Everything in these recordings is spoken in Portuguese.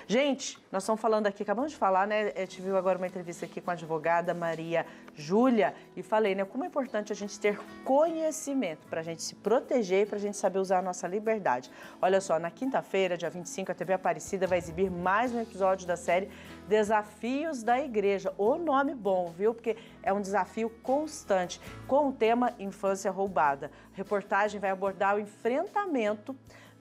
Gente, nós estamos falando aqui, acabamos de falar, né? Eu tive agora uma entrevista aqui com a advogada Maria Júlia e falei, né, como é importante a gente ter conhecimento para a gente se proteger e para a gente saber usar a nossa liberdade. Olha só, na quinta-feira, dia 25, a TV Aparecida vai exibir mais um episódio da série Desafios da Igreja. O nome bom, viu? Porque é um desafio constante, com o tema Infância Roubada. A reportagem vai abordar o enfrentamento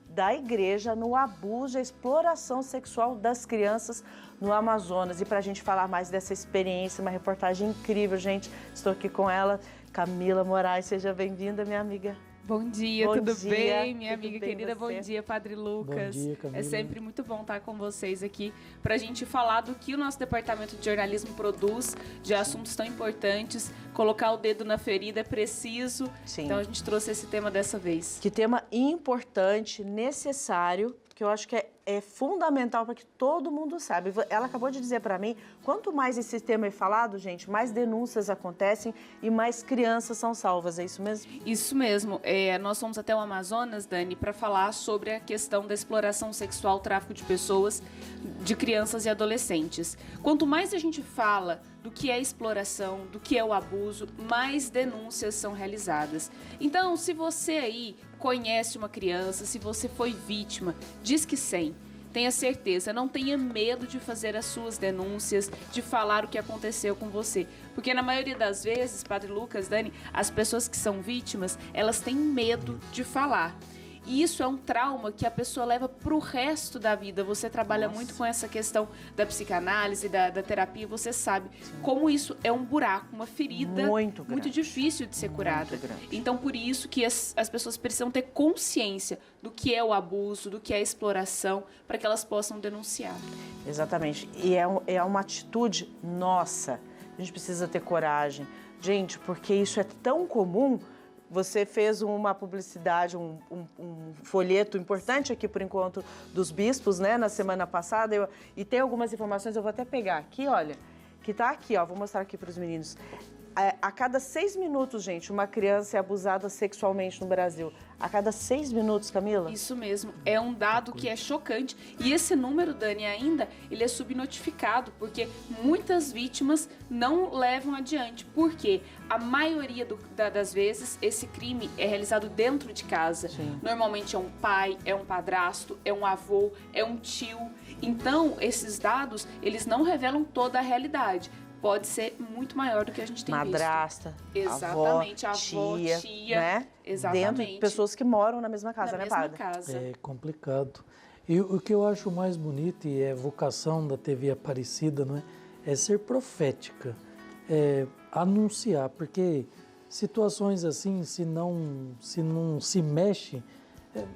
da igreja no abuso e exploração sexual das crianças no Amazonas. E para a gente falar mais dessa experiência, uma reportagem incrível, gente, estou aqui com ela, Camila Moraes. Seja bem-vinda, minha amiga. Bom dia, tudo bem, minha amiga bem querida? você? Bom dia, Padre Lucas. Bom dia, Camila. É sempre muito bom estar com vocês aqui para a gente falar do que o nosso departamento de jornalismo produz, de assuntos tão importantes. Colocar o dedo na ferida é preciso. Sim. Então a gente trouxe esse tema dessa vez. Que tema importante, necessário, que eu acho que é fundamental para que todo mundo saiba. Ela acabou de dizer para mim, quanto mais esse tema é falado, gente, mais denúncias acontecem e mais crianças são salvas, é isso mesmo? Isso mesmo. Nós fomos até o Amazonas, Dani, para falar sobre a questão da exploração sexual, tráfico de pessoas, de crianças e adolescentes. Quanto mais a gente fala do que é exploração, do que é o abuso, mais denúncias são realizadas. Então, se você aí conhece uma criança, se você foi vítima, diz que sim. Tenha certeza, não tenha medo de fazer as suas denúncias, de falar o que aconteceu com você. Porque na maioria das vezes, Padre Lucas, Dani, as pessoas que são vítimas, elas têm medo de falar. E isso é um trauma que a pessoa leva para o resto da vida. Você trabalha muito com essa questão da psicanálise, da terapia, você sabe como isso é um buraco, uma ferida muito difícil de ser curada. Então, por isso que as pessoas precisam ter consciência do que é o abuso, do que é a exploração, para que elas possam denunciar. Exatamente. E é uma atitude nossa. A gente precisa ter coragem. Gente, porque isso é tão comum. Você fez uma publicidade, um folheto importante aqui por encontro dos bispos, né, na semana passada. E tem algumas informações, eu vou até pegar aqui, olha, que tá aqui, ó, vou mostrar aqui para os meninos. A cada 6 minutos, gente, uma criança é abusada sexualmente no Brasil. A cada 6 minutos, Camila? Isso mesmo. É um dado que é chocante. E esse número, Dani, ainda, ele é subnotificado, porque muitas vítimas não levam adiante. Porque a maioria das vezes, esse crime é realizado dentro de casa. Sim. Normalmente é um pai, é um padrasto, é um avô, é um tio. Então, esses dados, eles não revelam toda a realidade. Pode ser muito maior do que a gente tem Madrasta, visto. Exatamente, avó, tia, né? Exatamente. Dentro de pessoas que moram na mesma casa, na né, mesma padre? casa. É complicado. E o que eu acho mais bonito, e é vocação da TV Aparecida, não é? É ser profética, é anunciar, porque situações assim, se não se mexe,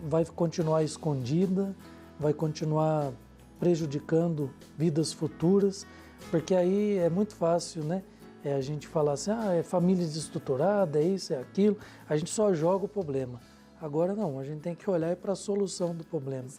vai continuar escondida, vai continuar prejudicando vidas futuras. Porque aí é muito fácil, né? A gente falar assim, é família desestruturada, é isso, é aquilo. A gente só joga o problema. Agora não, a gente tem que olhar para a solução do problema.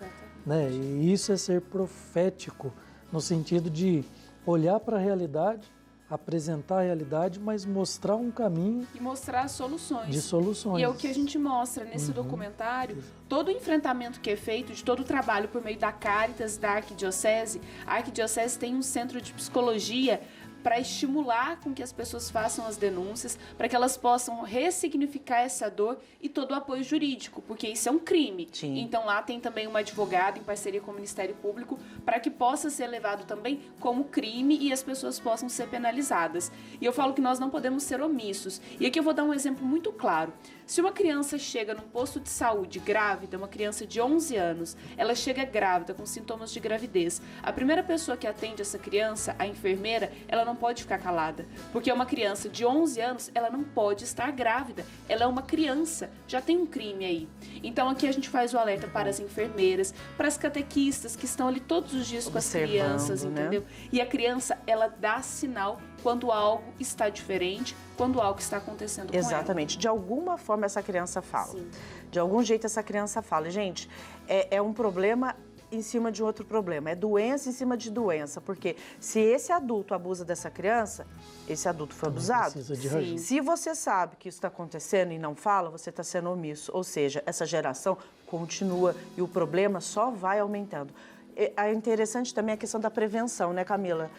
Né? E isso é ser profético, no sentido de olhar para a realidade, apresentar a realidade, mas mostrar um caminho... E mostrar soluções. De soluções. E é o que a gente mostra nesse documentário, todo o enfrentamento que é feito, de todo o trabalho por meio da Caritas, da Arquidiocese. A Arquidiocese tem um centro de psicologia para estimular com que as pessoas façam as denúncias, para que elas possam ressignificar essa dor e todo o apoio jurídico, porque isso é um crime. Sim. Então lá tem também uma advogada em parceria com o Ministério Público para que possa ser levado também como crime e as pessoas possam ser penalizadas. E eu falo que nós não podemos ser omissos. E aqui eu vou dar um exemplo muito claro. Se uma criança chega num posto de saúde grávida, uma criança de 11 anos, ela chega grávida com sintomas de gravidez, a primeira pessoa que atende essa criança, a enfermeira, ela não pode ficar calada, porque uma criança de 11 anos, ela não pode estar grávida, ela é uma criança, já tem um crime aí. Então aqui a gente faz o alerta para as enfermeiras, para as catequistas que estão ali todos os dias com as crianças, entendeu? E a criança, ela dá sinal quando algo está diferente, quando algo está acontecendo com ela. Exatamente. De alguma forma essa criança fala. Sim. De algum jeito essa criança fala. Gente, é um problema em cima de outro problema. É doença em cima de doença. Porque se esse adulto abusa dessa criança, esse adulto foi abusado. Precisa de ajuda. Se você sabe que isso está acontecendo e não fala, você está sendo omisso. Ou seja, essa geração continua e o problema só vai aumentando. É interessante também a questão da prevenção, né, Camila?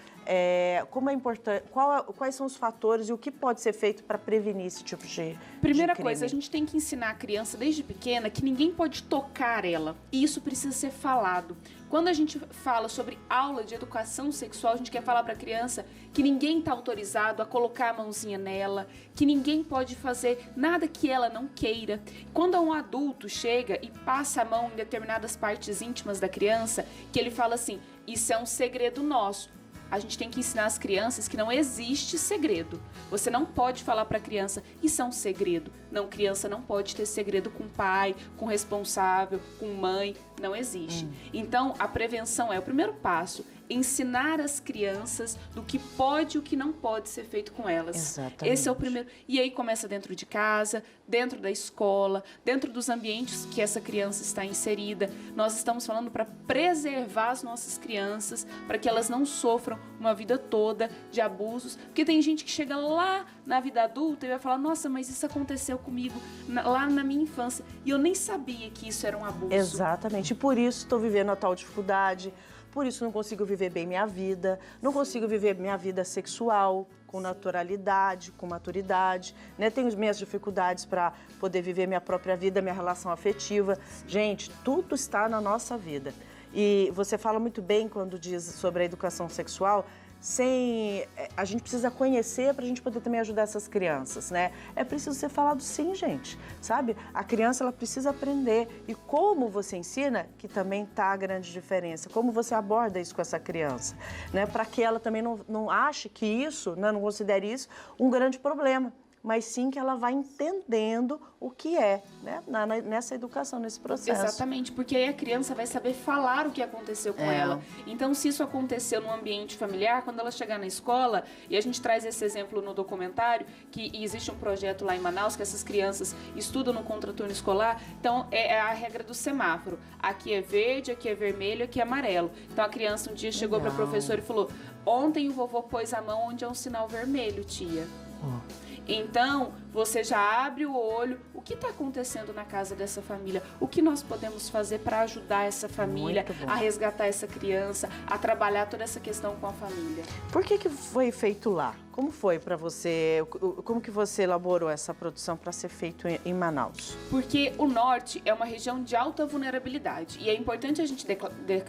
Como é importante, quais são os fatores e o que pode ser feito para prevenir esse tipo de Primeira crime? coisa, a gente tem que ensinar a criança desde pequena que ninguém pode tocar ela. E isso precisa ser falado. Quando a gente fala sobre aula de educação sexual, a gente quer falar para a criança que ninguém está autorizado a colocar a mãozinha nela, que ninguém pode fazer nada que ela não queira. Quando um adulto chega e passa a mão em determinadas partes íntimas da criança, que ele fala assim, isso é um segredo nosso. A gente tem que ensinar as crianças que não existe segredo. Você não pode falar para a criança, isso é um segredo. Não, criança não pode ter segredo com pai, com responsável, com mãe. Não existe. Então, a prevenção é o primeiro passo. Ensinar as crianças do que pode e o que não pode ser feito com elas. Exatamente. Esse é o primeiro. E aí começa dentro de casa, dentro da escola, dentro dos ambientes que essa criança está inserida. Nós estamos falando para preservar as nossas crianças, para que elas não sofram uma vida toda de abusos. Porque tem gente que chega lá na vida adulta e vai falar, nossa, mas isso aconteceu comigo lá na minha infância. E eu nem sabia que isso era um abuso. Exatamente. E por isso estou vivendo a tal dificuldade. Por isso não consigo viver bem minha vida, não consigo viver minha vida sexual com naturalidade, com maturidade, né? Tenho minhas dificuldades para poder viver minha própria vida, minha relação afetiva. Gente, tudo está na nossa vida. E você fala muito bem quando diz sobre a educação sexual, a gente precisa conhecer para a gente poder também ajudar essas crianças, né? É preciso ser falado sim, gente, sabe? A criança, ela precisa aprender. E como você ensina, que também está a grande diferença. Como você aborda isso com essa criança, né? Para que ela também não ache que isso, né? Não considere isso um grande problema. Mas sim que ela vai entendendo o que é, né? Nessa educação, nesse processo. Exatamente, porque aí a criança vai saber falar o que aconteceu com ela. Então, se isso aconteceu no ambiente familiar, quando ela chegar na escola, e a gente traz esse exemplo no documentário, que existe um projeto lá em Manaus, que essas crianças estudam no contraturno escolar, então é a regra do semáforo. Aqui é verde, aqui é vermelho, aqui é amarelo. Então, a criança um dia chegou para a professora e falou, ontem o vovô pôs a mão onde é um sinal vermelho, tia. Então, você já abre o olho, o que está acontecendo na casa dessa família? O que nós podemos fazer para ajudar essa família a resgatar essa criança, a trabalhar toda essa questão com a família? Por que foi feito lá? Como foi para você? Como que você elaborou essa produção para ser feito em Manaus? Porque o norte é uma região de alta vulnerabilidade. E é importante a gente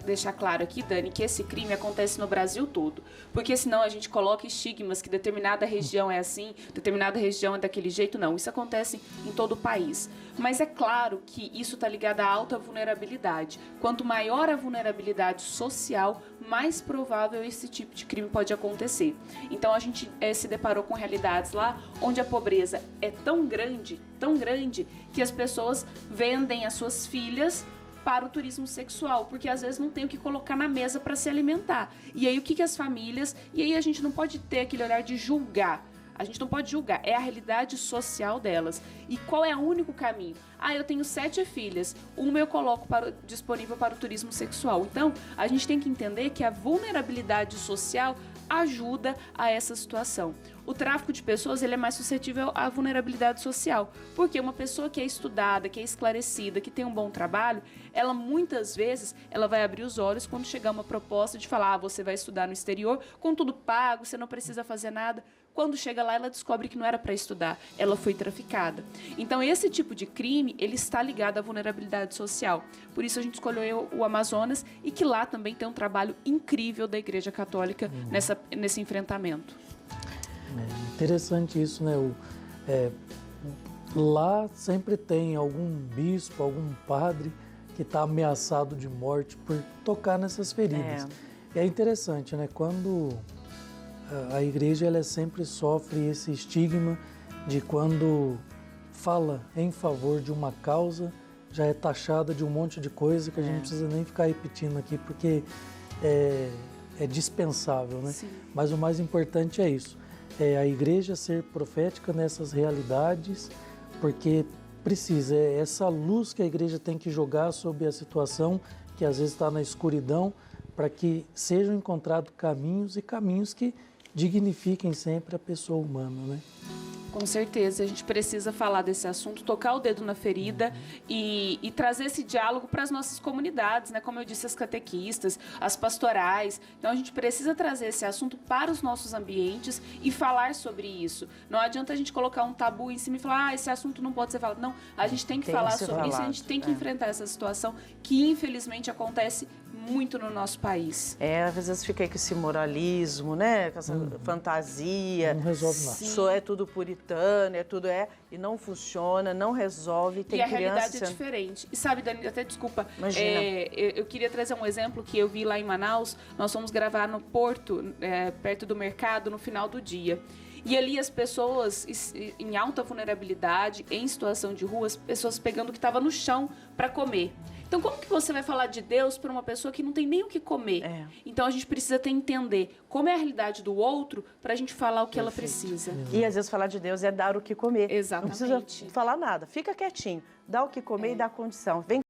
deixar claro aqui, Dani, que esse crime acontece no Brasil todo. Porque senão a gente coloca estigmas que determinada região é assim, determinada região é daquele jeito. Não, isso acontece em todo o país. Mas é claro que isso está ligado à alta vulnerabilidade. Quanto maior a vulnerabilidade social, mais provável esse tipo de crime pode acontecer. Então a gente se deparou com realidades lá onde a pobreza é tão grande, que as pessoas vendem as suas filhas para o turismo sexual, porque às vezes não tem o que colocar na mesa para se alimentar. E aí o que as famílias... E aí a gente não pode ter aquele olhar de julgar. A gente não pode julgar, é a realidade social delas. E qual é o único caminho? Eu tenho 7 filhas, uma eu coloco disponível para o turismo sexual. Então, a gente tem que entender que a vulnerabilidade social ajuda a essa situação. O tráfico de pessoas, ele é mais suscetível à vulnerabilidade social, porque uma pessoa que é estudada, que é esclarecida, que tem um bom trabalho, ela muitas vezes ela vai abrir os olhos quando chegar uma proposta de falar, você vai estudar no exterior, com tudo pago, você não precisa fazer nada. Quando chega lá, ela descobre que não era para estudar, ela foi traficada. Então, esse tipo de crime, ele está ligado à vulnerabilidade social. Por isso, a gente escolheu o Amazonas e que lá também tem um trabalho incrível da Igreja Católica nesse enfrentamento. É interessante isso, né? Lá sempre tem algum bispo, algum padre que está ameaçado de morte por tocar nessas feridas. É interessante, né? Quando a igreja ela sempre sofre esse estigma de quando fala em favor de uma causa, já é taxada de um monte de coisa que a gente não precisa nem ficar repetindo aqui, porque é dispensável, né? Sim. Mas o mais importante é isso, é a igreja ser profética nessas realidades, porque precisa, é essa luz que a igreja tem que jogar sobre a situação que às vezes está na escuridão, para que sejam encontrados caminhos e caminhos que dignifiquem sempre a pessoa humana, né? Com certeza, a gente precisa falar desse assunto, tocar o dedo na ferida e trazer esse diálogo para as nossas comunidades, né? Como eu disse, as catequistas, as pastorais. Então, a gente precisa trazer esse assunto para os nossos ambientes e falar sobre isso. Não adianta a gente colocar um tabu em cima e falar, esse assunto não pode ser falado. Não, a gente tem que falar sobre isso, a gente tem que enfrentar essa situação que, infelizmente, acontece muito no nosso país. Às vezes fica aí com esse moralismo, né? Com essa fantasia. Não resolve nada. Só é tudo puritano, e não funciona, não resolve. Tem e a criança realidade é diferente. E sabe, Dani, até desculpa, Imagina. Eu queria trazer um exemplo que eu vi lá em Manaus. Nós fomos gravar no Porto, perto do mercado, no final do dia. E ali as pessoas em alta vulnerabilidade, em situação de rua, as pessoas pegando o que estava no chão para comer. Então, como que você vai falar de Deus para uma pessoa que não tem nem o que comer? Então, a gente precisa entender como é a realidade do outro para a gente falar o que ela precisa. E, às vezes, falar de Deus é dar o que comer. Exatamente. Não precisa falar nada. Fica quietinho. Dá o que comer e dá a condição. Vem